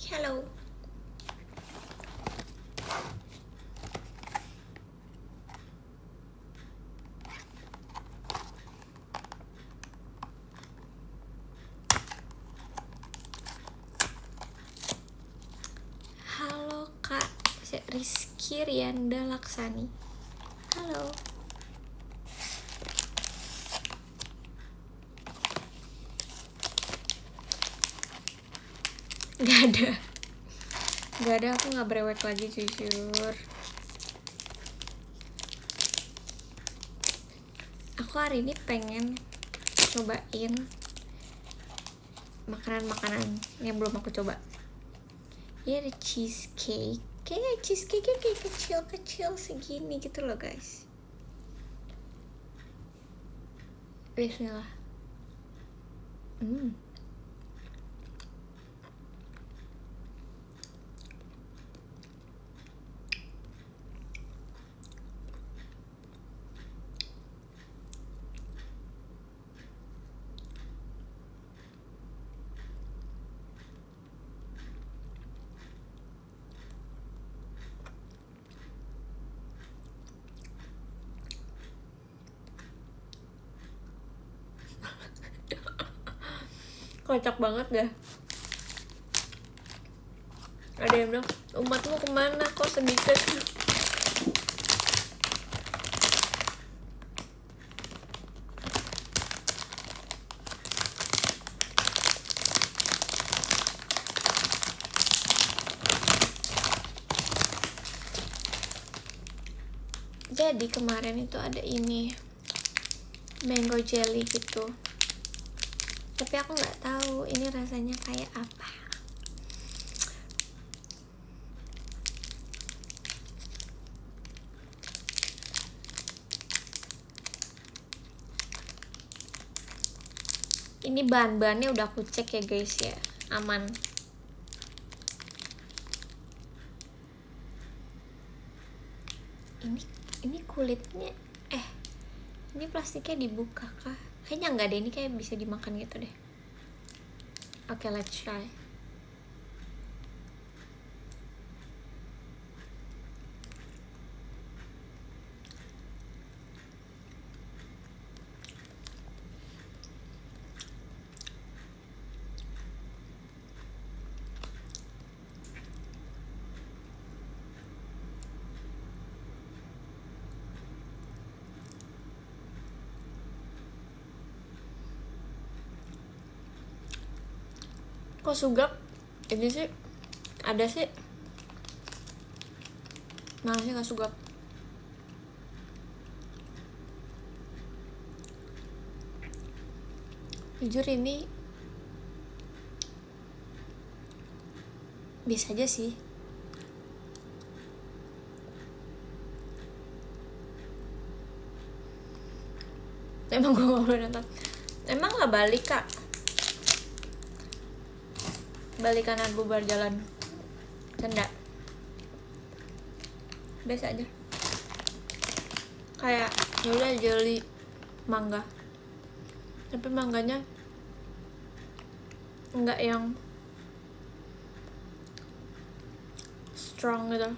Hello. Halo Kak Rizky Rianda Laksani. Halo. Gak ada, aku gak brewek lagi jujur. Aku hari ini pengen cobain makanan-makanan yang belum aku coba. Ini ada cheesecake. Kayak cheesecake-nya kayak kecil-kecil segini gitu loh guys. Bismillah. Kocak banget dah. Ada yang bilang, umatmu kemana kok sedikit? Jadi kemarin itu ada ini mango jelly gitu, tapi aku nggak tahu ini rasanya kayak apa. Ini bahan-bahannya udah aku cek ya guys ya, aman. Ini kulitnya, ini plastiknya dibuka kah? Kayaknya nggak deh, ini kayak bisa dimakan gitu deh. Oke, let's try. Kok sugap? Ini sih ada sih. Mana sih nggak sugap? Jujur ini biasa aja sih. Emang gue gak boleh nonton. Emang gak balik kak? Balik kanan bubar jalan. Canda. Biasa aja. Kayak yaudah jelly mangga, tapi mangganya enggak yang strong gitu.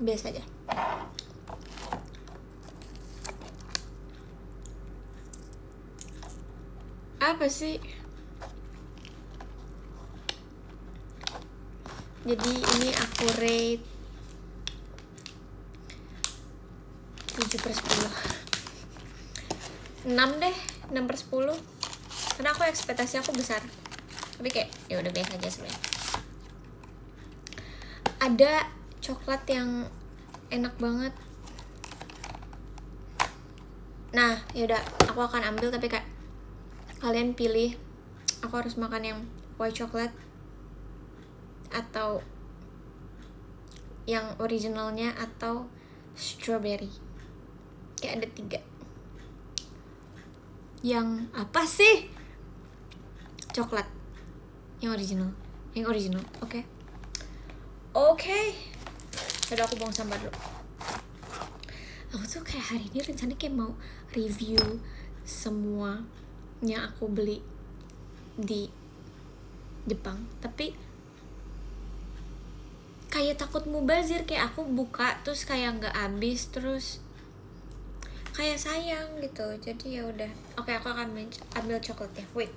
Biasa aja. Apa sih? Jadi ini aku rate 7/10. 6 deh, 6/10. Karena aku ekspektasi aku besar. Tapi kayak ya udah biasa aja sebenarnya. Ada coklat yang enak banget. Nah, yaudah aku akan ambil, tapi kayak kalian pilih aku harus makan yang white chocolate atau yang originalnya atau strawberry. Kayak ada 3. Yang apa sih? Coklat yang original. Oke. Udah aku buang sampah dulu. Aku tuh kayak hari ini rencananya kayak mau review semua yang aku beli di Jepang, tapi kayak takut mubazir, kayak aku buka terus kayak nggak habis, terus kayak sayang gitu. Jadi ya udah, oke, aku akan ambil coklatnya. Wait,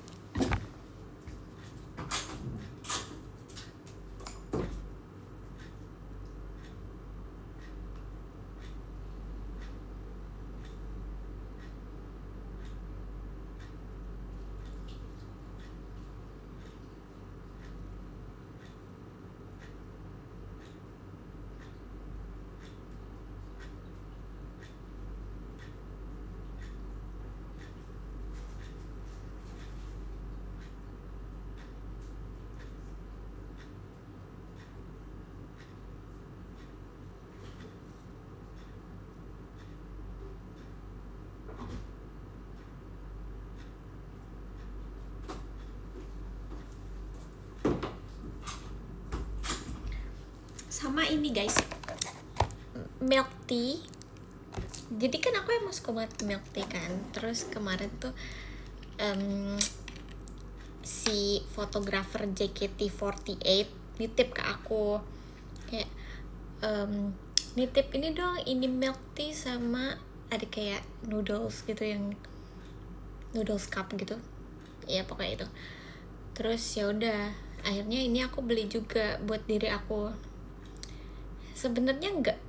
sama ini guys, milk tea. Jadi kan aku emang suka banget milk tea kan. Terus kemarin tuh si fotografer JKT48 nitip ke aku kayak nitip ini dong, ini milk tea sama ada kayak noodles gitu, yang noodles cup gitu ya pokoknya itu. Terus ya udah, akhirnya ini aku beli juga buat diri aku. Sebenarnya nggak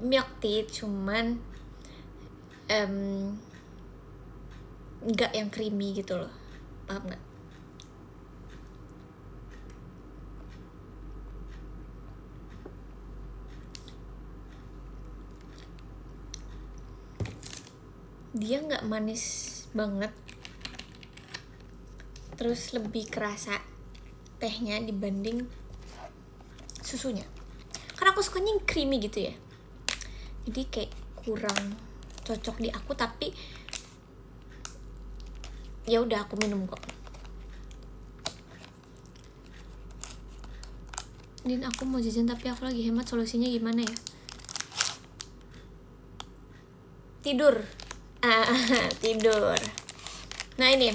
milk tea, cuman nggak yang creamy gitu loh, paham nggak? Dia nggak manis banget, terus lebih kerasa tehnya dibanding susunya. Karena aku sukanya yang creamy gitu ya, jadi kayak kurang cocok di aku, tapi ya udah aku minum kok. Din, aku mau jajan tapi aku lagi hemat, solusinya gimana ya? Tidur. Tidur. Nah ini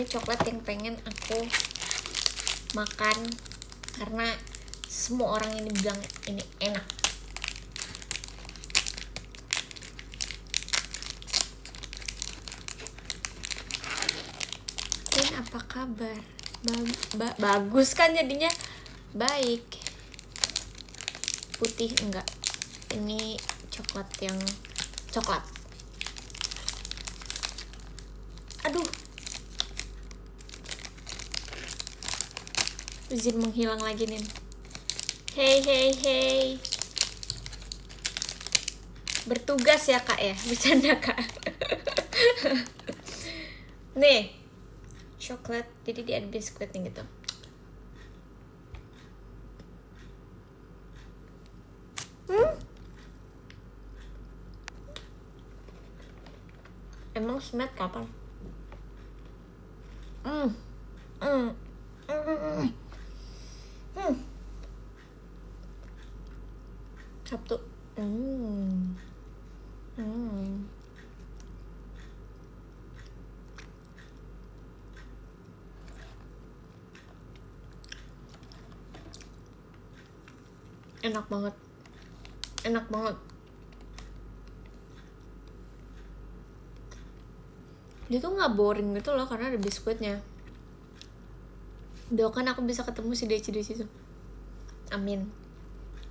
coklat yang pengen aku makan karena semua orang ini bilang ini enak. Din, apa kabar? Bagus kan jadinya? Baik. Putih enggak, ini coklat yang coklat. Aduh, izin menghilang lagi nih. Hey, bertugas ya kak ya, bercanda kak. Nih coklat, jadi dia ada biskuitnya gitu. Emang Smet kapan? Sabtu. Enak banget. Dia tuh nggak boring gitu loh karena ada biskuitnya. Doakan aku bisa ketemu si Desi tuh. Amin.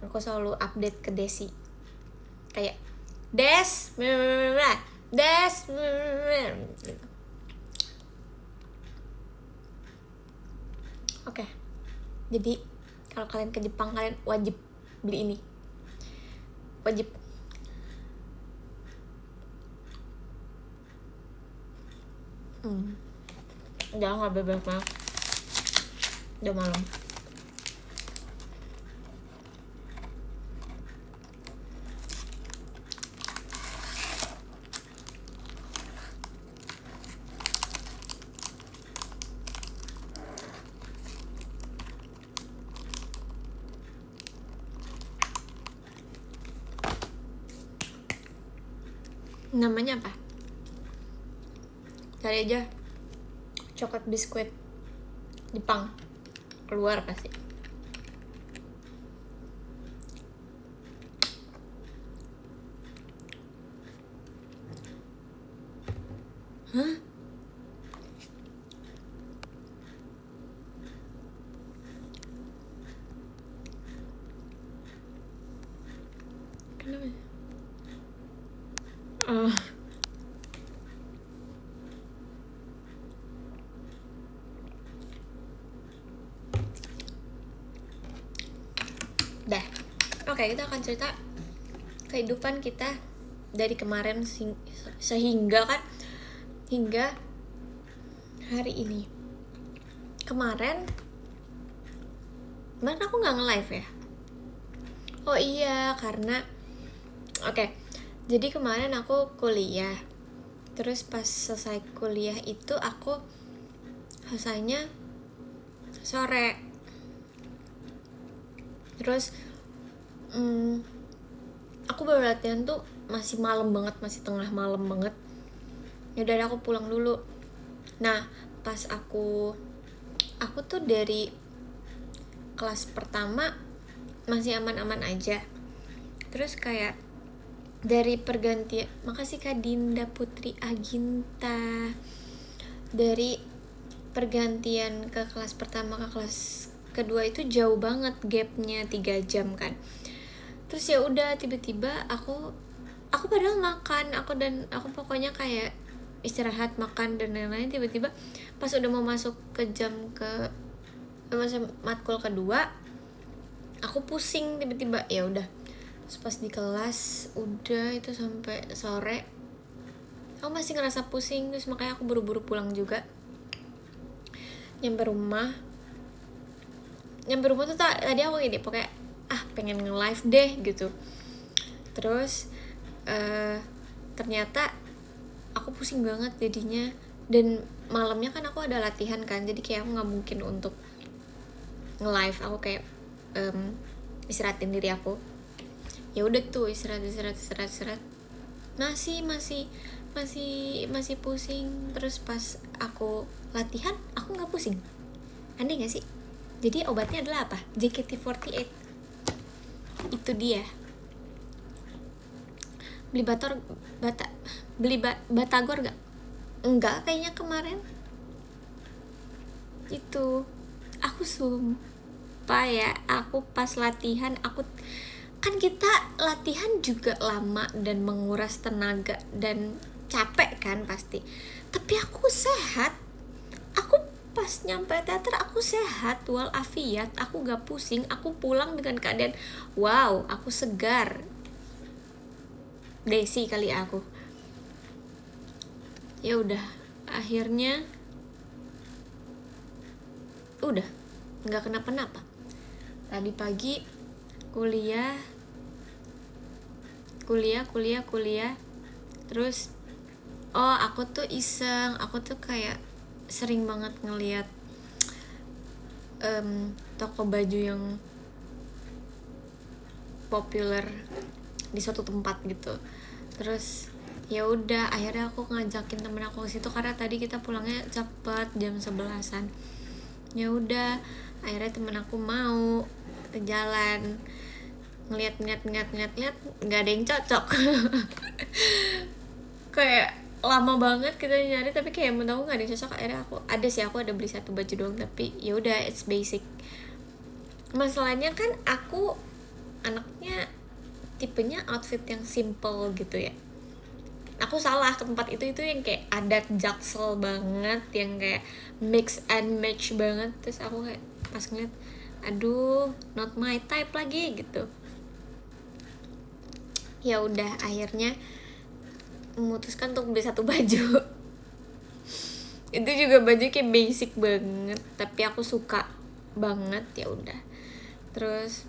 Aku selalu update ke Desi kayak Des gitu. Oke. Jadi kalau kalian ke Jepang, kalian wajib beli ini. Wajib. Jangan nggak bebek banget. Udah malam. Namanya apa? Cari aja coklat biskuit Jepang. keluar pasti. Hah? Kenapa? Oh. Dah. Oke, kita akan cerita kehidupan kita dari kemarin sehingga hingga hari ini. Kemarin aku nggak nge-live ya. Oh iya, karena jadi kemarin aku kuliah. Terus pas selesai kuliah itu aku selesainya sore. Terus aku baru latihan tuh masih malam banget, masih tengah malam banget. Yaudah aku pulang dulu. Nah pas aku tuh dari kelas pertama masih aman-aman aja. Terus kayak dari pergantian, makasih Kak Dinda Putri Aginta, dari pergantian ke kelas pertama ke kelas kedua itu jauh banget gapnya, 3 jam kan. Terus ya udah tiba-tiba aku padahal makan, aku pokoknya kayak istirahat, makan dan lain-lain. Tiba-tiba pas udah mau masuk ke matkul kedua, aku pusing tiba-tiba. Ya udah, terus pas di kelas udah itu sampai sore aku masih ngerasa pusing. Terus makanya aku buru-buru pulang juga. Nyampe rumah tuh tadi aku gini, pokoknya pengen nge-live deh gitu. Terus ternyata aku pusing banget jadinya. Dan malamnya kan aku ada latihan kan, jadi kayak aku gak mungkin untuk nge-live. Aku kayak istirahatin diri aku. Ya udah tuh istirahat. Masih pusing. Terus pas aku latihan aku nggak pusing. Aneh nggak sih? Jadi obatnya adalah apa? JKT48. Itu dia. Beli Batagor gak? Enggak kayaknya kemarin. Itu aku sumpah ya, aku pas latihan kan kita latihan juga lama dan menguras tenaga dan capek kan pasti. Tapi aku sehat. Aku pas nyampe teater aku sehat walafiat, aku gak pusing. Aku pulang dengan keadaan wow, aku segar. Desi kali aku. Ya udah, akhirnya udah nggak kenapa-napa. Tadi pagi kuliah. Terus aku tuh iseng, aku tuh kayak sering banget ngeliat toko baju yang populer di suatu tempat gitu. Terus ya udah, akhirnya aku ngajakin temen aku ke situ karena tadi kita pulangnya cepet jam 11-an. Ya udah, akhirnya temen aku mau ke jalan. Ngeliat nggak ada yang cocok. Kayak lama banget kita nyari, tapi kayak menurut aku nggak ada yang cocok. Akhirnya aku ada beli satu baju doang, tapi ya udah, it's basic. Masalahnya kan aku anaknya tipenya outfit yang simple gitu ya. Aku salah ke tempat itu yang kayak adat Jaksel banget, yang kayak mix and match banget. Terus aku kayak pas ngeliat, aduh, not my type lagi gitu. Ya udah, akhirnya memutuskan untuk beli satu baju. Itu juga baju kayak basic banget, tapi aku suka banget. Ya udah, terus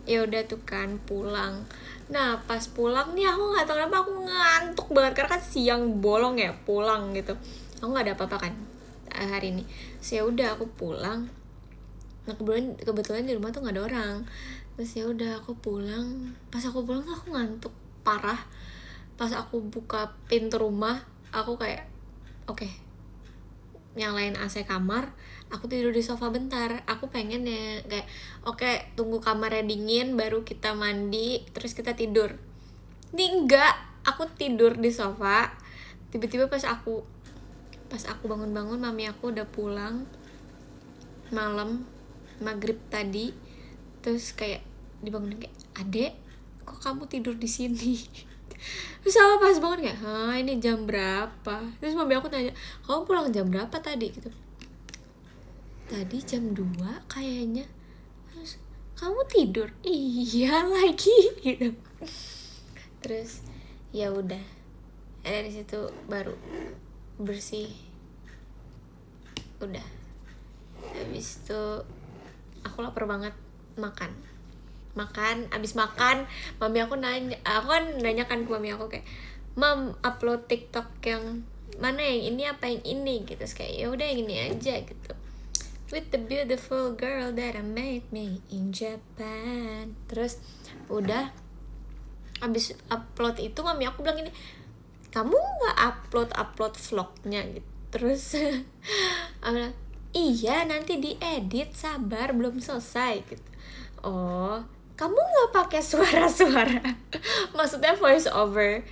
ya udah tuh kan pulang. Nah pas pulang nih aku nggak tahu kenapa aku ngantuk banget karena kan siang bolong ya pulang gitu. Aku nggak ada apa-apa kan hari ini. So, ya udah aku pulang. Nah kebetulan di rumah tuh nggak ada orang. Terus ya udah aku pulang. Pas aku pulang tuh aku ngantuk parah. Pas aku buka pintu rumah aku kayak oke, nyalain AC kamar, aku tidur di sofa bentar. Aku pengen ya kayak oke, tunggu kamarnya dingin baru kita mandi terus kita tidur. Ini enggak, aku tidur di sofa. Tiba-tiba pas aku bangun-bangun, mami aku udah pulang malam maghrib tadi. Terus kayak dibangunin kayak, "Adek, kok kamu tidur di sini?" Terus aku pas bangun kayak, ini jam berapa? Terus mami aku tanya, "Kamu pulang jam berapa tadi?" gitu. "Tadi jam 2 kayaknya." Terus, "Kamu tidur?" "Iya lagi." gitu. Terus ya udah, dari situ baru bersih. Udah. Habis itu aku lapar banget, makan. Abis makan mami aku kan nanya kan ke mami aku kayak, "Mam, upload TikTok yang mana, yang ini apa yang ini?" gitu. Terus kayak, ya udah yang ini aja gitu, "With the beautiful girl that I made me in Japan." Terus udah abis upload itu mami aku bilang gini, "Kamu nggak upload vlognya?" gitu. Terus aku bilang, "Iya, nanti diedit, sabar, belum selesai." gitu. "Oh, kamu nggak pakai suara-suara?" Maksudnya voice over,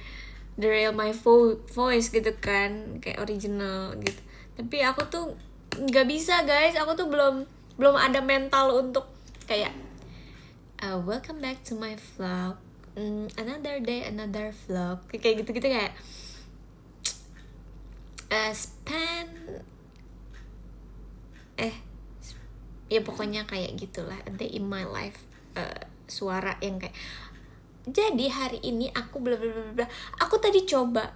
the real my voice gitu kan, kayak original gitu. Tapi aku tuh nggak bisa guys, aku tuh belum ada mental untuk kayak welcome back to my vlog, another day another vlog, kayak gitu kayak spend ya pokoknya kayak gitulah, a day in my life, suara yang kayak, "Jadi hari ini aku bla bla bla bla." Aku tadi coba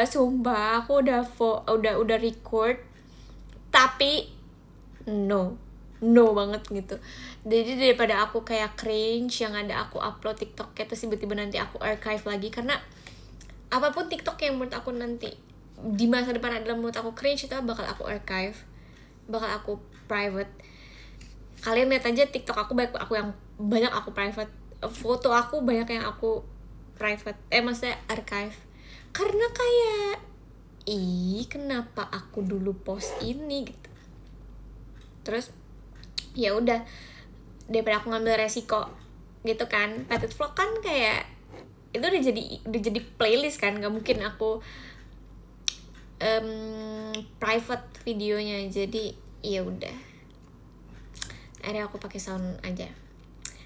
sumpah, aku udah record, tapi no banget gitu. Jadi daripada aku kayak cringe yang ada aku upload TikTok terus tiba-tiba nanti aku archive lagi, karena apapun TikTok yang menurut aku nanti di masa depan adalah menurut aku cringe, itu bakal aku archive, bakal aku private. Kalian lihat aja TikTok aku banyak aku private, foto aku banyak yang aku private, maksudnya archive, karena kayak kenapa aku dulu post ini gitu. Terus ya udah, daripada aku ngambil resiko gitu kan, Petit Vlog kan kayak itu udah jadi playlist kan, nggak mungkin aku private videonya. Jadi ya udah, akhirnya aku pakai sound aja.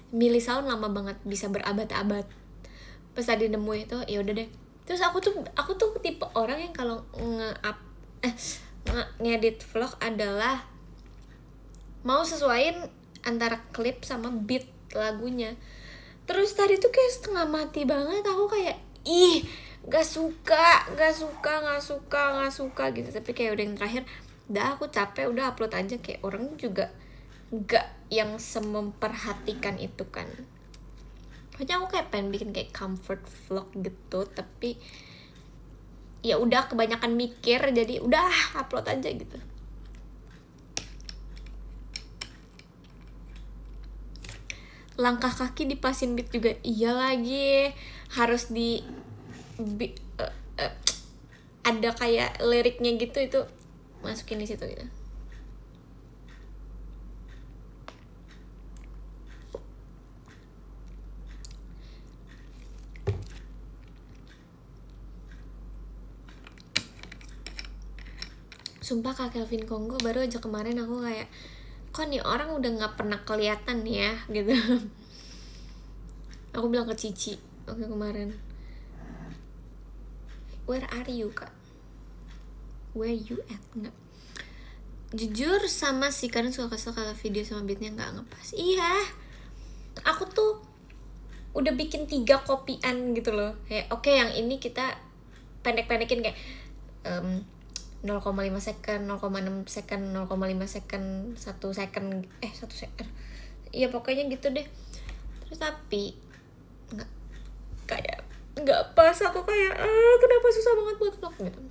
Milih sound lama banget, bisa berabad-abad. Pas tadi nemu itu, ya udah deh. Terus aku tuh tipe orang yang kalau ngedit vlog adalah mau sesuaiin antara klip sama beat lagunya. Terus tadi tuh kayak setengah mati banget, aku kayak gak suka gitu. Tapi kayak udah yang terakhir, udah aku capek, udah upload aja. Kayak orang juga gak yang sememperhatikan itu kan. Makanya aku kayak pengen bikin kayak comfort vlog gitu, tapi ya udah kebanyakan mikir, jadi udah upload aja gitu. Langkah kaki dipasin beat juga, iya lagi, harus ada kayak liriknya gitu, itu masukin di situ gitu. Sumpah Kak Kelvin Kongo baru aja kemarin aku kayak, kok nih orang udah nggak pernah kelihatan ya gitu. Aku bilang ke Cici oke kemarin, "Where are you Kak? Where you at?" Nggak, jujur sama sih, kadang suka kesel kalau video sama beatnya nggak ngepas. Iya, aku tuh udah bikin 3 kopian gitu loh, kayak oke, yang ini kita pendek-pendekin kayak 0,5 second, 0,6 second, 0,5 second, 1 second, 1 second, ya pokoknya gitu deh. Terus tapi nggak pas, aku kayak kenapa susah banget buat vlog gitu.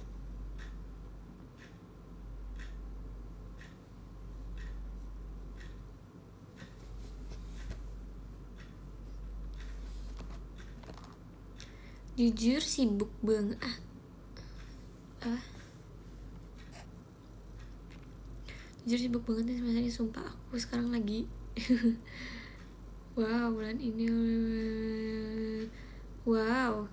Jujur sibuk banget Jujur sibuk banget nih sebenarnya, sumpah. Aku sekarang lagi wow, bulan ini wow,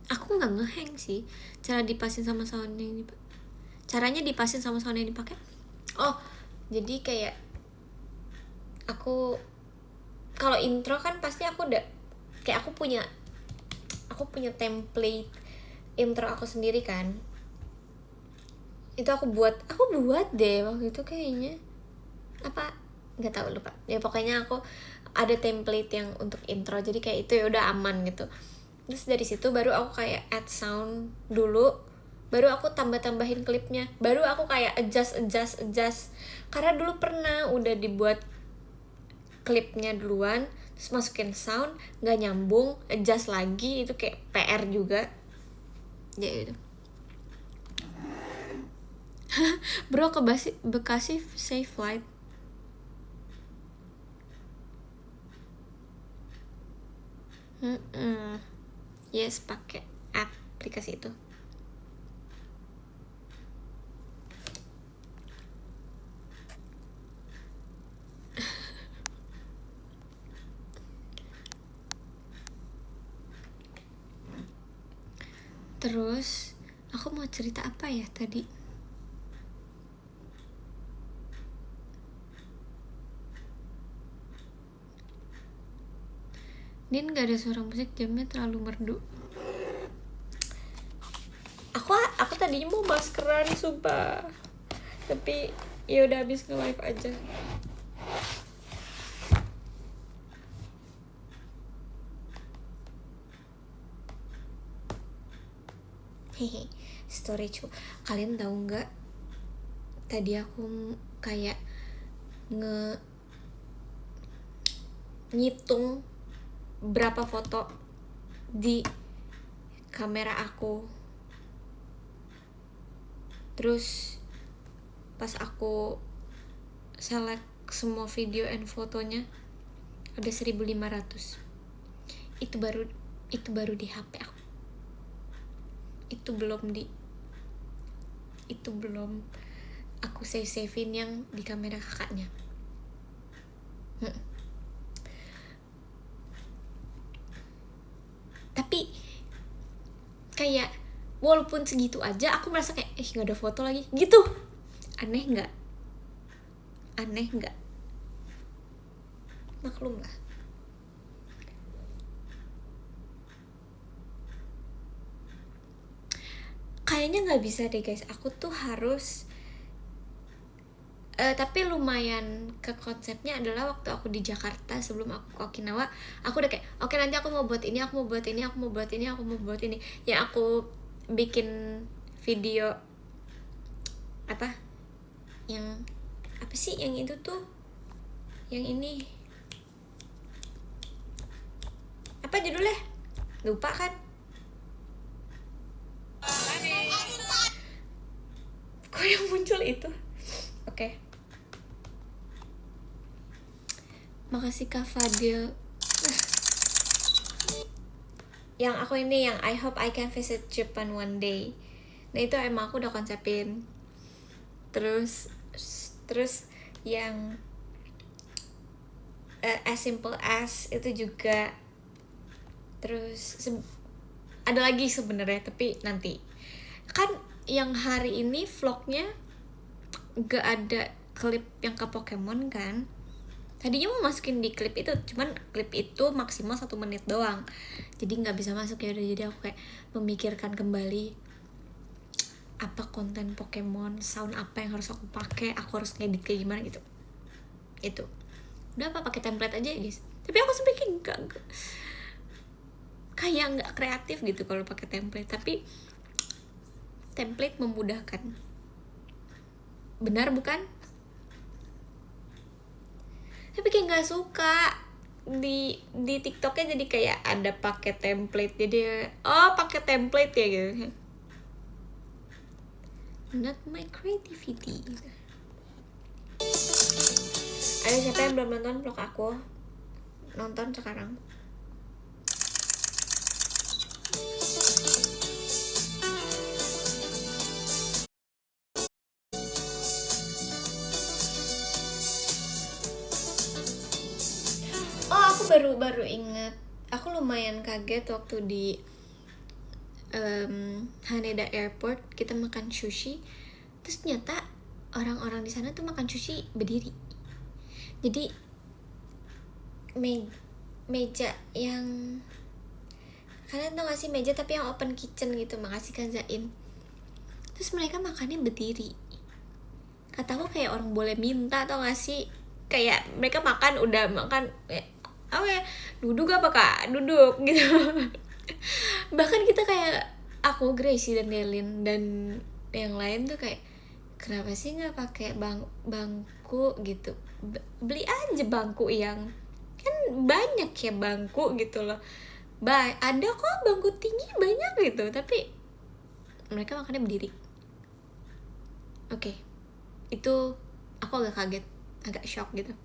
aku nggak ngehang sih. Caranya dipasin sama sound yang dipakai. Oh, jadi kayak aku kalau intro kan pasti aku udah kayak aku punya template intro aku sendiri kan. Itu aku buat deh waktu itu kayaknya, apa nggak tahu, lupa ya. Pokoknya aku ada template yang untuk intro, jadi kayak itu ya udah aman gitu. Terus dari situ baru aku kayak add sound dulu, baru aku tambahin klipnya, baru aku kayak adjust. Karena dulu pernah udah dibuat klipnya duluan, terus masukin sound nggak nyambung, adjust lagi, itu kayak PR juga ya gitu. Bro, ke Bekasi safe flight. Yes, pakai aplikasi itu. Terus aku mau cerita apa ya tadi? Din, gak ada suara musik, jamnya terlalu merdu. Aku tadinya mau maskeran sumpah, tapi ya udah habis nge-live aja. Hehe, story cu. Kalian tahu nggak? Tadi aku kayak ngitung berapa foto di kamera aku. Terus pas aku select semua video and fotonya ada 1500. Itu baru di HP aku. Itu belum aku save-savein yang di kamera kakaknya. Tapi kayak walaupun segitu aja aku merasa kayak nggak ada foto lagi gitu. Aneh nggak? Maklum lah. Kayaknya nggak bisa deh guys, aku tuh harus tapi lumayan ke konsepnya adalah waktu aku di Jakarta sebelum aku ke Okinawa, aku udah kayak oke, nanti aku mau buat ini, aku mau buat ini. Ya aku bikin video apa yang apa sih yang itu tuh, yang ini apa judulnya, lupa kan. Kok yang muncul itu. Oke. Makasih Kak Fadil. Yang aku ini, yang I hope I can visit Japan one day. Nah itu emang aku udah konsepin. Terus yang as simple as itu juga. Terus ada lagi sebenarnya, tapi nanti. Kan yang hari ini vlognya gak ada klip yang ke Pokemon kan. Tadinya mau masukin di klip itu, cuman klip itu maksimal 1 menit doang, jadi nggak bisa masuk. Ya udah, jadi aku kayak memikirkan kembali apa konten Pokemon, sound apa yang harus aku pakai, aku harus ngedit kayak gimana gitu. Itu udah apa, pakai template aja guys. Tapi aku sebenarnya kayak nggak kreatif gitu kalau pakai template, tapi template memudahkan. Benar bukan? Tapi kayak nggak suka di TikToknya, jadi kayak ada pakai template, jadi pakai template ya gitu. Not my creativity. Ada siapa yang belum nonton vlog aku? Nonton sekarang. Aku baru ingat, aku lumayan kaget waktu di Haneda Airport kita makan sushi, terus ternyata orang-orang di sana tuh makan sushi berdiri. Jadi meja yang, kalian tau gak sih meja tapi yang open kitchen gitu, makasih Kak Zain. Terus mereka makannya berdiri. Kataku kayak orang boleh minta, tau gak sih? Kayak mereka makan, udah makan duduk apa Kak? Duduk gitu. Bahkan kita kayak aku, Gracie dan Delin dan yang lain tuh kayak, kenapa sih nggak pakai bangku gitu? Beli aja bangku yang kan banyak ya bangku gitu loh. Ada kok bangku tinggi banyak gitu, tapi mereka makannya berdiri. Oke. Itu aku agak kaget, agak shock gitu.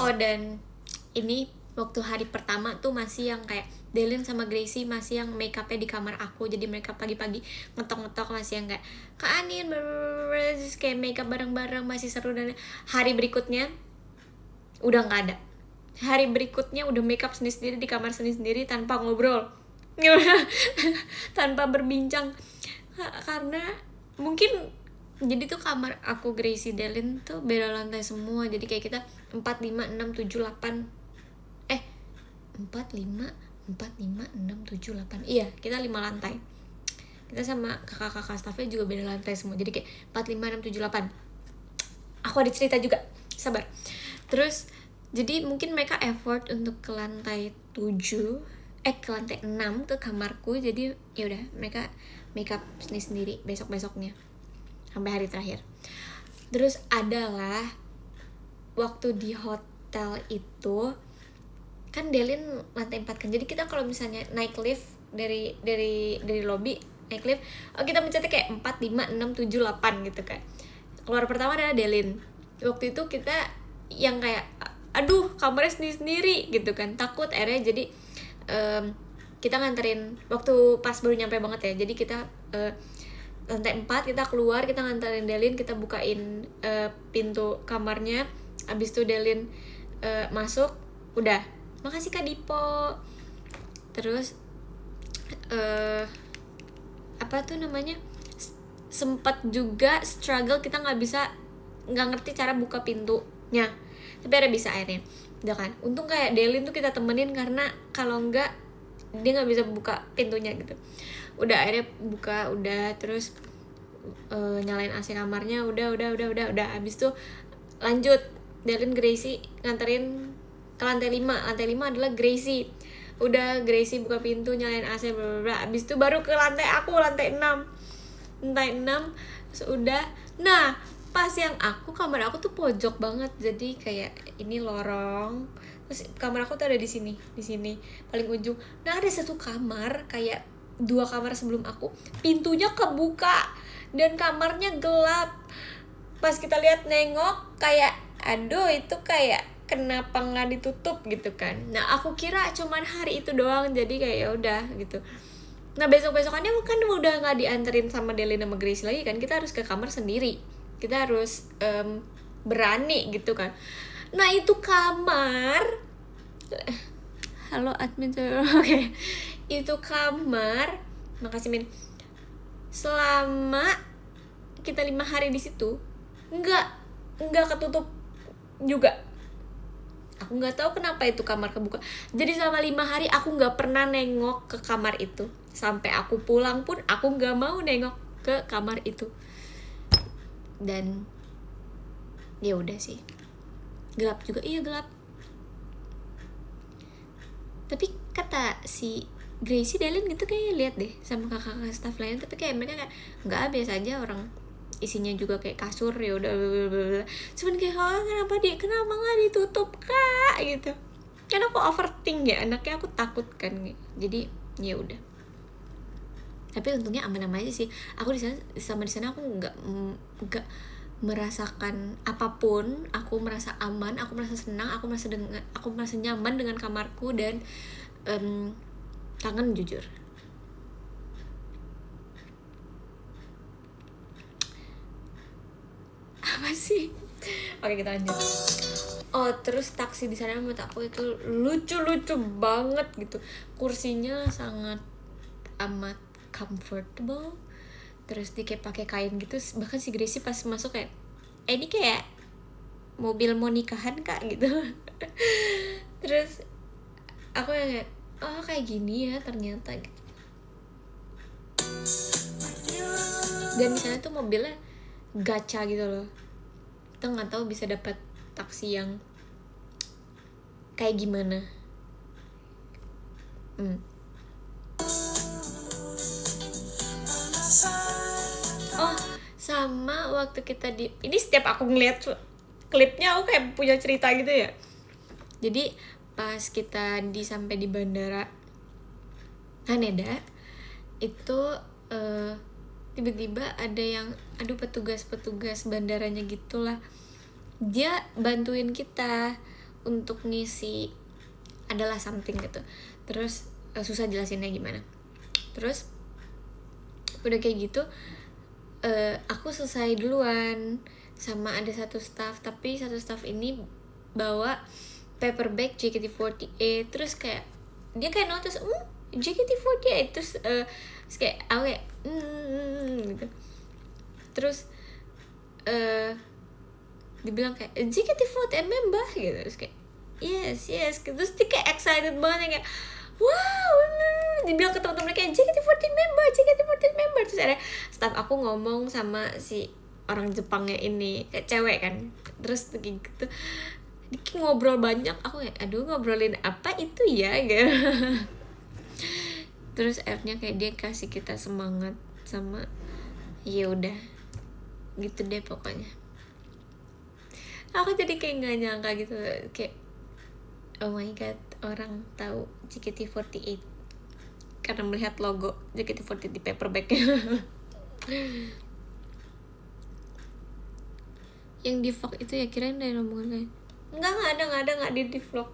Oh, dan ini waktu hari pertama tuh masih yang kayak Delin sama Gracie masih yang make upnya di kamar aku, jadi mereka pagi-pagi ngetok-ngetok, masih yang kayak Kak Anin kayak make up bareng-bareng, masih seru. Dan hari berikutnya udah nggak ada. Hari berikutnya udah make up sendiri-sendiri di kamar sendiri-sendiri tanpa ngobrol tanpa berbincang, karena mungkin jadi tuh kamar aku, Gracie, Delin tuh beda lantai semua. Jadi kayak kita 4, 5, 6, 7, 8 4, 5, 6, 7, 8. Iya, kita 5 lantai. Kita sama kakak-kakak staffnya juga beda lantai semua. Jadi kayak 4, 5, 6, 7, 8. Aku ada cerita juga, sabar. Terus jadi mungkin mereka effort untuk ke lantai 7, ke lantai 6 ke kamarku. Jadi ya udah, mereka make up sendiri besok-besoknya sampai hari terakhir. Terus adalah waktu di hotel itu kan Delin lantai 4 kan, jadi kita kalau misalnya naik lift dari lobby naik lift, kita mencetnya kayak 4, 5, 6, 7, 8 gitu kan. Keluar pertama adalah Delin. Waktu itu kita yang kayak aduh kamarnya sendiri gitu kan, takut akhirnya. Jadi kita nganterin waktu pas baru nyampe banget ya, jadi kita lantai 4 kita keluar, kita nganterin Delin, kita bukain pintu kamarnya. Abis itu Delin masuk, udah makasih Kak Dipo. Terus apa tuh namanya, sempat juga struggle, kita nggak ngerti cara buka pintunya, tapi ada bisa akhirnya udah kan. Untung kayak Delin tuh kita temenin, karena kalau enggak dia nggak bisa buka pintunya gitu. Udah akhirnya buka, udah. Terus nyalain AC kamarnya, udah. Abis itu lanjut Delin, Gracie nganterin ke lantai 5. Lantai 5 adalah Gracie. Udah, Gracie buka pintu, nyalain AC, blablabla. Abis itu baru ke lantai aku, lantai 6. Terus udah. Nah, pas yang kamar aku tuh pojok banget. Jadi kayak ini lorong. Terus kamar aku tuh ada di sini paling ujung. Nah, ada satu kamar, kayak 2 kamar sebelum aku, pintunya kebuka dan kamarnya gelap. Pas kita lihat nengok kayak aduh, itu kayak kenapa nggak ditutup gitu kan. Nah, aku kira cuman hari itu doang, jadi kayak ya udah gitu. Nah, besok-besokannya kan udah nggak dianterin sama Delin sama Grace lagi kan, kita harus ke kamar sendiri, kita harus berani gitu kan. Nah, itu kamar, halo admin, oke. Itu kamar, makasih Min, selama kita 5 hari di situ nggak ketutup juga. Aku nggak tahu kenapa itu kamar kebuka. Jadi selama 5 hari aku nggak pernah nengok ke kamar itu. Sampai aku pulang pun aku nggak mau nengok ke kamar itu. Dan ya udah sih, gelap juga. Iya, gelap. Tapi kata si Gracie, Delin gitu kayak lihat deh sama kakak-kakak staff lain, tapi kayak mereka kayak nggak, biasa aja, orang isinya juga kayak kasur, ya udah. Cuman kayak kenapa nggak ditutup Kak gitu. Karena aku overthink ya anaknya, aku takut kan. Jadi ya udah. Tapi untungnya aman-aman aja sih. Aku di sana aku nggak merasakan apapun, aku merasa aman, aku merasa senang, aku merasa nyaman dengan kamarku dan kangen jujur. Apa sih? Oke, kita lanjut. Oh, terus taksi di sana menurut aku itu lucu-lucu banget gitu. Kursinya sangat amat comfortable. Terus dia kayak pakai kain gitu. Bahkan si Gracie pas masuk kayak, ini kayak mobil mau nikahan kak gitu. Terus aku yang kayak, oh kayak gini ya ternyata gitu. Dan di sana tuh mobilnya gacha gitu loh. Kita nggak tahu bisa dapat taksi yang kayak gimana. Oh, sama waktu kita ini setiap aku ngeliat klipnya aku kayak punya cerita gitu ya. Jadi pas kita sampai di bandara Haneda itu tiba-tiba ada yang petugas bandaranya gitulah, dia bantuin kita untuk ngisi adalah something gitu. Terus susah jelasinnya gimana. Terus udah kayak gitu aku selesai duluan sama ada satu staff, tapi satu staff ini bawa paper bag JKT48. Terus kayak dia kayak notice JKT48, terus kayak aku kayak gitu. Terus dibilang kayak JKT48 member gitu. Terus kayak yes. Terus dia kayak excited banget kayak wow, dibilang ke teman-teman kayak JKT48 member. Terus ada staff aku ngomong sama si orang Jepangnya ini, kayak cewek kan. Terus kayak gitu dia ngobrol banyak, aku kayak aduh ngobrolin apa itu ya gitu. Terus akhirnya kayak dia kasih kita semangat sama ya udah gitu deh pokoknya. Aku jadi kayak nggak nyangka gitu, kayak oh my god, orang tahu JKT48 karena melihat logo JKT48 di paper bag-nya. Yang di vlog itu ya kirain dari rombongan kayak nggak ada di vlog.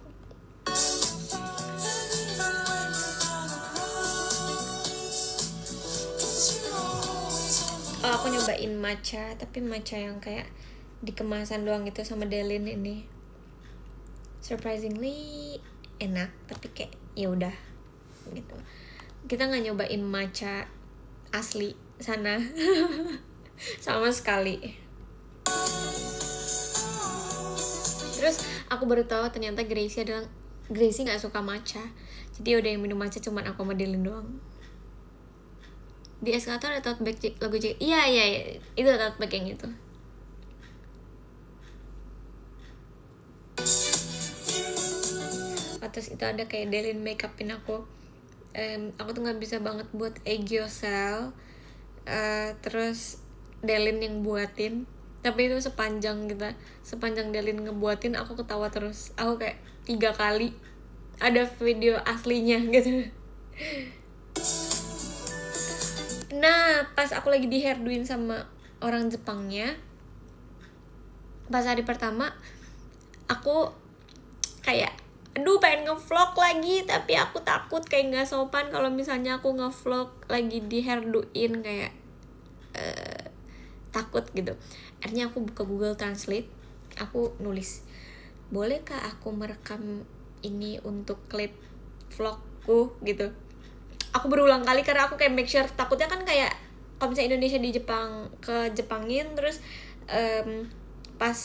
Oh, aku nyobain matcha, tapi matcha yang kayak di kemasan doang gitu sama Delin ini. Surprisingly enak, tapi kayak ya udah gitu. Kita nggak nyobain matcha asli sana sama sekali. Terus aku baru tahu ternyata Gracie nggak suka matcha, jadi udah yang minum matcha cuman aku sama Delin doang. Di eskalator ada tote bag logo JKT. Iya itu tote bag yang itu. Terus itu ada kayak Delin make upin aku. Aku tuh nggak bisa banget buat aegyo-cell. Terus Delin yang buatin, tapi itu sepanjang Delin ngebuatin aku ketawa terus. Aku kayak 3 kali ada video aslinya gitu. Nah pas aku lagi di hairdoin sama orang Jepangnya, pas hari pertama aku kayak aduh pengen ngevlog lagi, tapi aku takut kayak nggak sopan kalau misalnya aku ngevlog lagi di hairdoin, kayak takut gitu. Akhirnya aku buka Google Translate, aku nulis bolehkah aku merekam ini untuk klip vlogku gitu. Aku berulang kali karena aku kayak make sure, takutnya kan kayak kalau misalnya Indonesia di Jepangin terus pas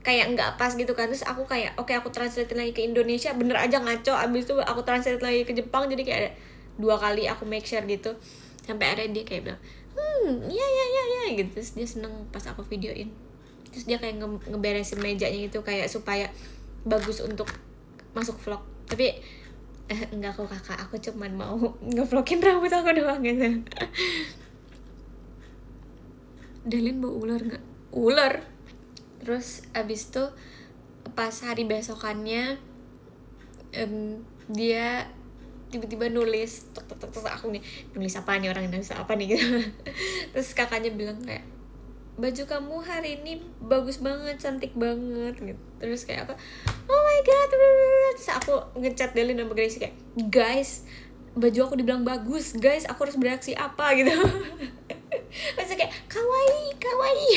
kayak nggak pas gitu kan. Terus aku kayak oke, aku translate lagi ke Indonesia, bener aja ngaco, abis itu aku translate lagi ke Jepang, jadi kayak ada 2 kali aku make sure gitu. Sampai akhirnya dia kayak bilang iya gitu. Terus dia seneng pas aku videoin. Terus dia kayak ngeberesin mejanya gitu kayak supaya bagus untuk masuk vlog. Tapi enggak kok kakak, aku cuman mau ngevlogin rambut aku doang gitu. Delin bau ular nggak? Ular. Terus abis itu pas hari besokannya dia tiba-tiba nulis terus aku nih nulis apa nih, orang nulis apa nih gitu. Terus kakaknya bilang kayak baju kamu hari ini bagus banget, cantik banget gitu. Terus kayak apa, oh my god, terus aku ngechat Delin sama Gracie kayak, guys, baju aku dibilang bagus, guys, aku harus bereaksi apa gitu. Terus kayak kawaii, kawaii.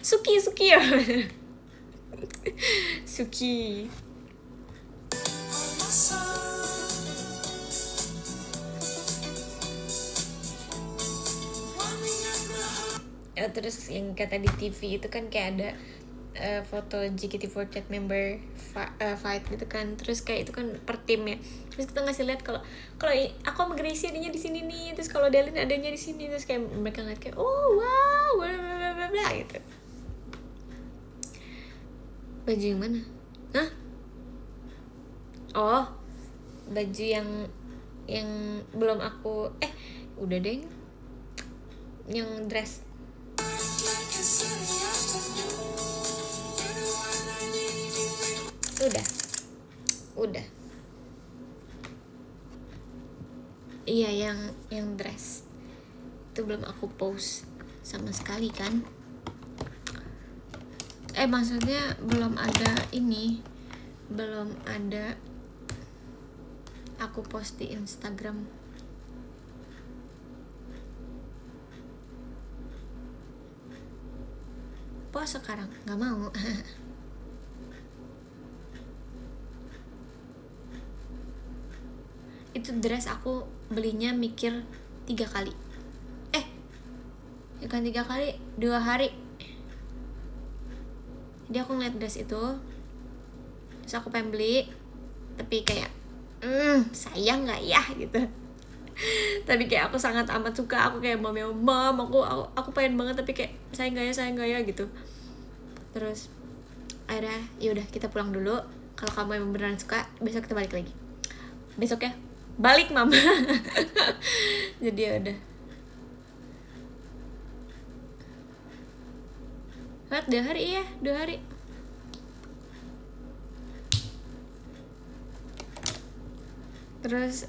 Suki, Suki ya. Suki. Ya, terus yang kata di TV itu kan kayak ada foto JKT48 member fight gitu kan, terus kayak itu kan per tim ya, terus kita ngasih lihat kalau aku sama Gracie adanya di sini nih, terus kalau Delin adanya di sini, terus kayak mereka ngeliat kayak oh wow bla bla bla bla gitu. Baju yang mana? Hah? Oh, baju yang belum aku udah deh, yang dress. Udah. Iya, yang dress itu belum aku post sama sekali kan. Maksudnya belum ada aku post di Instagram. Post sekarang nggak mau. Itu dress aku belinya mikir 3 kali. Bukan 3 kali, 2 hari. Jadi aku ngeliat dress itu, terus aku pengen beli, tapi kayak sayang nggak ya gitu. Tapi kayak aku sangat amat suka, aku kayak mom, aku pengen banget, tapi kayak sayang nggak ya gitu. Terus akhirnya yaudah kita pulang dulu, kalau kamu emang beneran suka besok kita balik lagi. Besok ya balik mama. Jadi ya udah. Lihat 2 hari ya, 2 hari. Terus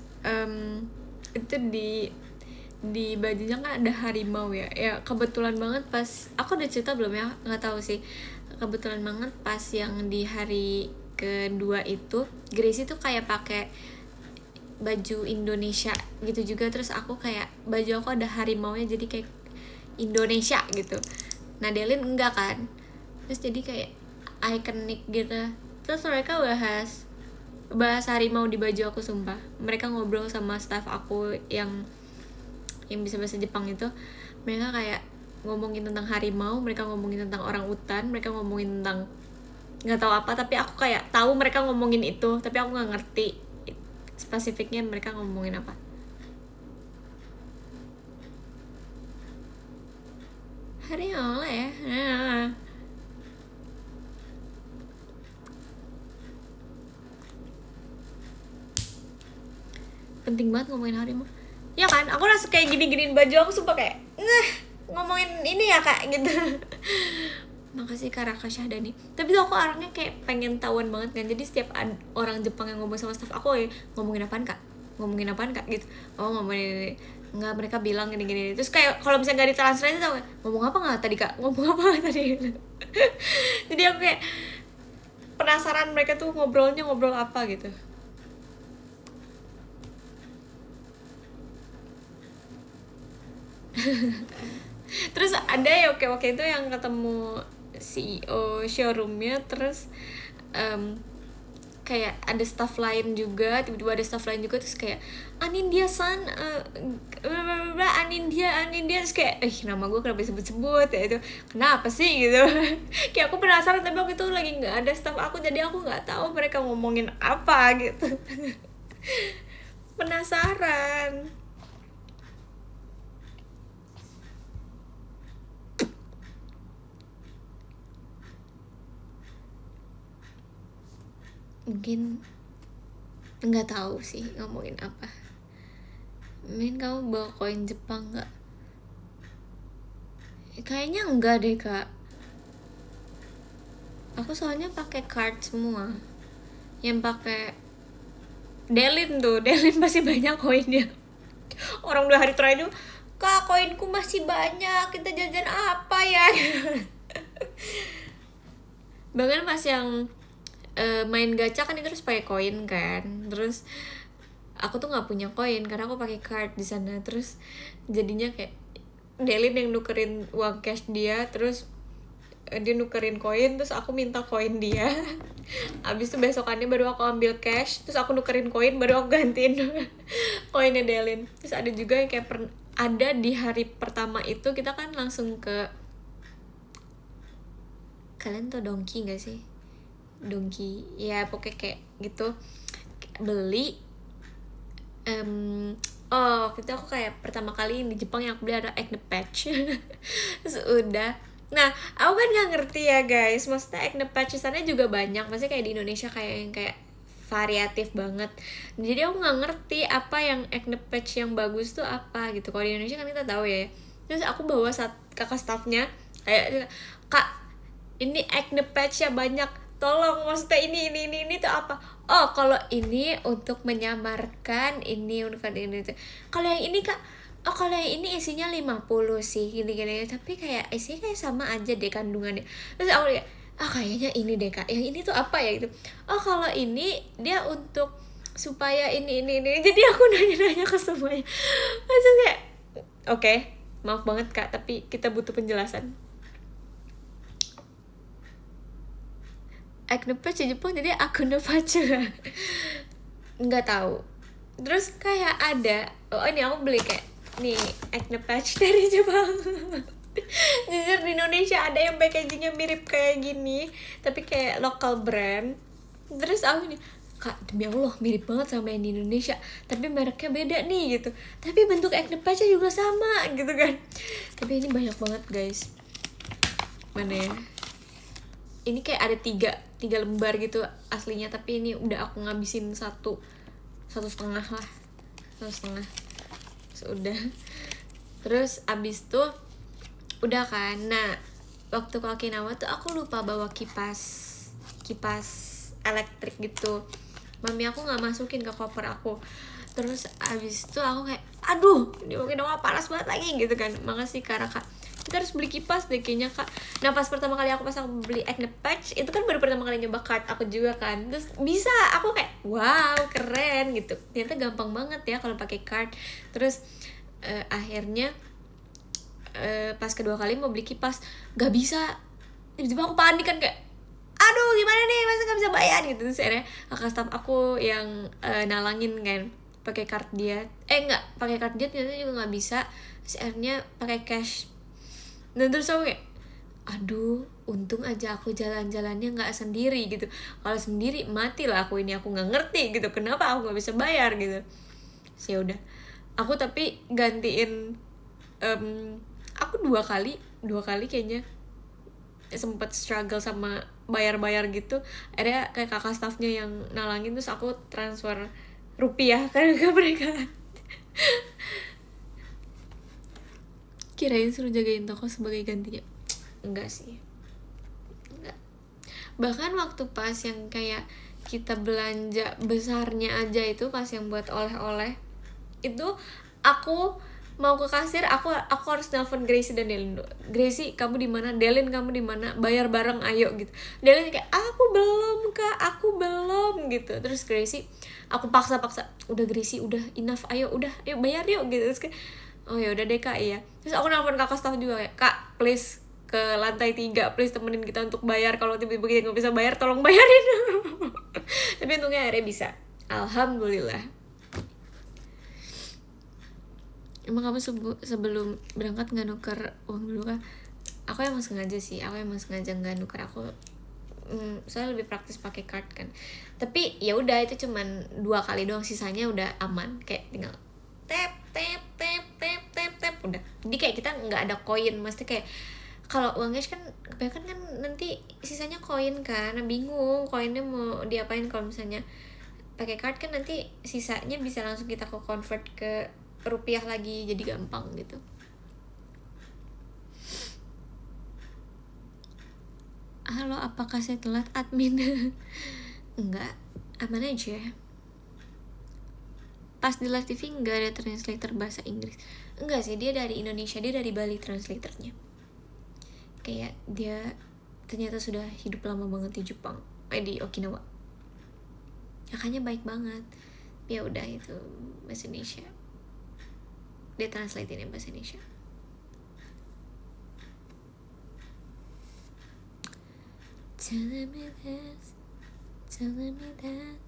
itu di bajunya kan ada harimau ya. Ya kebetulan banget pas aku udah cerita belum ya, nggak tahu sih. Kebetulan banget pas yang di hari kedua itu Gracie tuh kayak pakai baju Indonesia gitu juga, terus aku kayak baju aku ada harimaunya jadi kayak Indonesia gitu. Nah Delin enggak kan, terus jadi kayak ikonik gitu. Terus mereka bahas harimau di baju aku, sumpah. Mereka ngobrol sama staff aku yang bisa bahasa Jepang itu, mereka kayak ngomongin tentang harimau, mereka ngomongin tentang orang utan, mereka ngomongin tentang nggak tahu apa, tapi aku kayak tahu mereka ngomongin itu, tapi aku nggak ngerti spesifiknya mereka ngomongin apa. Harimau lah ya. Penting banget ngomongin harimau ya kan. Aku rasa kayak gini-giniin baju aku, sumpah kayak ngomongin ini ya kak gitu. Makasih Kak Raka Syahdani. Tapi tuh aku orangnya kayak pengen tahuan banget kan. Jadi setiap orang Jepang yang ngomong sama staff aku, ngomongin apaan kak gitu. Oh ngomongin ini. Enggak, mereka bilang gini-gini. Terus kayak kalau misalnya gak ditranslate tau ngomong apa nggak tadi kak, ngomong apa nggak tadi. Jadi aku kayak penasaran mereka tuh ngobrol apa gitu. Terus ada ya oke itu yang ketemu CEO showroomnya, terus kayak ada staff lain juga, tiba-tiba ada staff lain juga, terus kayak Anindya-san, Anindya, terus kayak nama gue kenapa disebut-sebut ya, itu kenapa sih gitu. Kayak aku penasaran, tapi waktu itu lagi nggak ada staff aku, jadi aku nggak tahu mereka ngomongin apa gitu. Penasaran. Mungkin nggak tahu sih ngomongin apa. Kamu bawa koin Jepang nggak? Kayaknya enggak deh kak. Aku soalnya pakai card semua. Yang pakai Delin pasti banyak koinnya. Orang 2 hari terakhir itu Kak, koinku masih banyak, kita jajan apa ya? Bahkan pas yang main gacha kan itu harus pakai koin kan, terus aku tuh nggak punya koin karena aku pakai card di sana. Terus jadinya kayak Delin yang nukerin uang cash dia, terus dia nukerin koin, terus aku minta koin dia. Abis itu besokannya baru aku ambil cash, terus aku nukerin koin, baru aku gantiin koinnya Delin. Terus ada juga yang kayak ada di hari pertama itu kita kan langsung ke, kalian tau Donki gak sih? Donki ya pokoknya kayak gitu, beli waktu itu aku kayak pertama kali di Jepang yang aku beli ada acne patch. Terus udah, nah aku kan nggak ngerti ya guys, maksudnya acne patch sana juga banyak, maksudnya kayak di Indonesia kayak yang kayak variatif banget. Jadi aku nggak ngerti apa yang acne patch yang bagus tuh apa gitu. Kalau di Indonesia kan kita tahu ya. Terus aku bawa kakak staffnya kayak, kak ini acne patch ya banyak, tolong maksudnya ini tuh apa? Oh kalau ini untuk menyamarkan ini untuk ini itu. Kalau yang ini kak, oh kalau yang ini isinya 50 sih gini tapi kayak isinya kayak sama aja deh kandungannya. Terus aku kayak kayaknya ini deh kak, yang ini tuh apa ya gitu. Oh kalau ini dia untuk supaya ini. Jadi aku nanya ke semuanya. Terus kayak oke, maaf banget kak tapi kita butuh penjelasan. Acne patch di Jepang jadi akune patch. Nggak tahu. Terus kayak ada, ini aku beli kayak nih acne patch dari Jepang. Jujur di Indonesia ada yang packagingnya mirip kayak gini tapi kayak local brand. Terus aku nih, kak demi Allah mirip banget sama yang di Indonesia tapi mereknya beda nih gitu, tapi bentuk acne patchnya juga sama gitu kan. Tapi ini banyak banget guys. Mana ya, ini kayak ada tiga lembar gitu aslinya, tapi ini udah aku ngabisin satu setengah lah, sudah. Terus abis tuh udah kan, nah waktu ke Okinawa tuh aku lupa bawa kipas elektrik gitu. Mami aku nggak masukin ke koper aku. Terus abis itu aku kayak aduh di Okinawa panas banget lagi gitu kan. Makasih Kak Raka, kita harus beli kipas deh kayaknya Kak. Nah pas pertama kali aku beli acne patch itu kan baru pertama kali nyoba card aku juga kan, terus bisa aku kayak wow keren gitu, ternyata gampang banget ya kalau pakai card. Terus akhirnya pas kedua kali mau beli kipas gak bisa, tiba-tiba aku panik kan kayak aduh gimana nih masa gak bisa bayar gitu. Terus akhirnya kakak staff aku yang nalangin kan pakai card dia, enggak pakai card dia ternyata juga nggak bisa. Terus akhirnya pakai cash. Dan terus aku kayak aduh untung aja aku jalan-jalannya nggak sendiri gitu, kalau sendiri mati lah aku ini, aku nggak ngerti gitu kenapa aku nggak bisa bayar gitu. Sih udah aku tapi gantiin aku dua kali kayaknya sempet struggle sama bayar gitu. Akhirnya kayak kakak staffnya yang nalangin, terus aku transfer rupiah kan ke mereka. Kirain suruh jagain toko sebagai gantinya, enggak sih, enggak. Bahkan waktu pas yang kayak kita belanja besarnya aja itu pas yang buat oleh-oleh itu, aku mau ke kasir, aku harus nelfon Gracie dan Delin. Gracie kamu di mana, Delin kamu di mana, bayar bareng ayo gitu. Delin kayak aku belum kak, aku belum gitu. Terus Gracie aku paksa udah Gracie udah enough, ayo bayar yuk gitu. Terus kayak oh ya udah deh kak iya. Terus aku nelfon kakak staff juga kayak kak please ke lantai 3 please temenin kita untuk bayar, kalau tiba-tiba kita nggak bisa bayar tolong bayarin. Tapi untungnya akhirnya bisa, alhamdulillah. Emang kamu sebelum berangkat nggak nuker uang dulu kan? Aku emang sengaja nggak nuker. Aku soalnya lebih praktis pakai card kan. Tapi ya udah itu cuman 2 kali doang, sisanya udah aman, kayak tinggal tap udah. Jadi kayak kita nggak ada koin, mesti kayak kalau uang cash kan kebanyakan kan nanti sisanya koin kan, bingung koinnya mau diapain. Kalau misalnya pakai card kan nanti sisanya bisa langsung kita convert ke rupiah lagi, jadi gampang gitu. Halo, apakah saya telat admin? Enggak, aman aja. pas di live TV nggak ada translator bahasa Inggris. Enggak sih, dia dari Indonesia, dia dari Bali translatornya. Kayak dia ternyata sudah hidup lama banget di Jepang, di Okinawa. Kakaknya baik banget. Ya udah, itu bahasa Indonesia, dia translatein bahasa Indonesia. Telling me this, telling me that.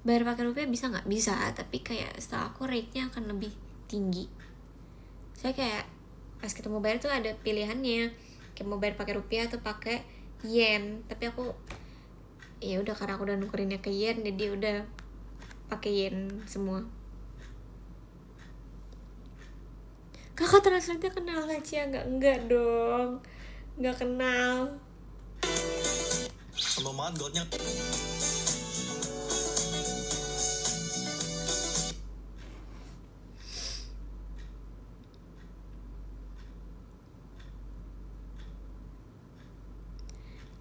Bayar pakai rupiah bisa nggak? Bisa, tapi kayak setahu aku rate-nya akan lebih tinggi. Saya kayak pas kita mau bayar tuh ada pilihannya, kayak mau bayar pakai rupiah atau pakai yen. Tapi aku ya udah, karena aku udah nukerinnya ke yen, jadi udah pakai yen semua. Kakak translate-nya kenal gak Cia? Enggak dong, nggak kenal. Sama banget godnya.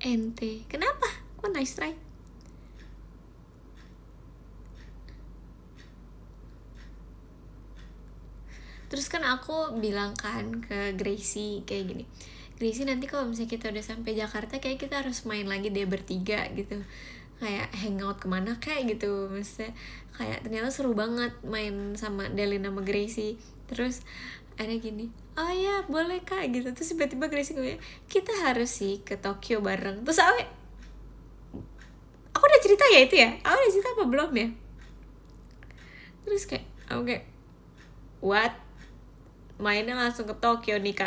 Ente kenapa? Kok nice try? Terus kan aku bilang kan ke Gracie kayak gini, Gracie nanti kalau misalnya kita udah sampai Jakarta kayak kita harus main lagi deh bertiga gitu, kayak hangout kemana kayak gitu. Maksudnya kayak ternyata seru banget main sama Delin sama Gracie. Terus ada gini, oh ya boleh kak gitu. Terus tiba-tiba Gracie ngomong, kita harus sih ke Tokyo bareng. Terus aku udah cerita ya itu ya, aku udah cerita apa belum ya? Terus kayak aku kayak what, mainnya langsung ke Tokyo nih kak.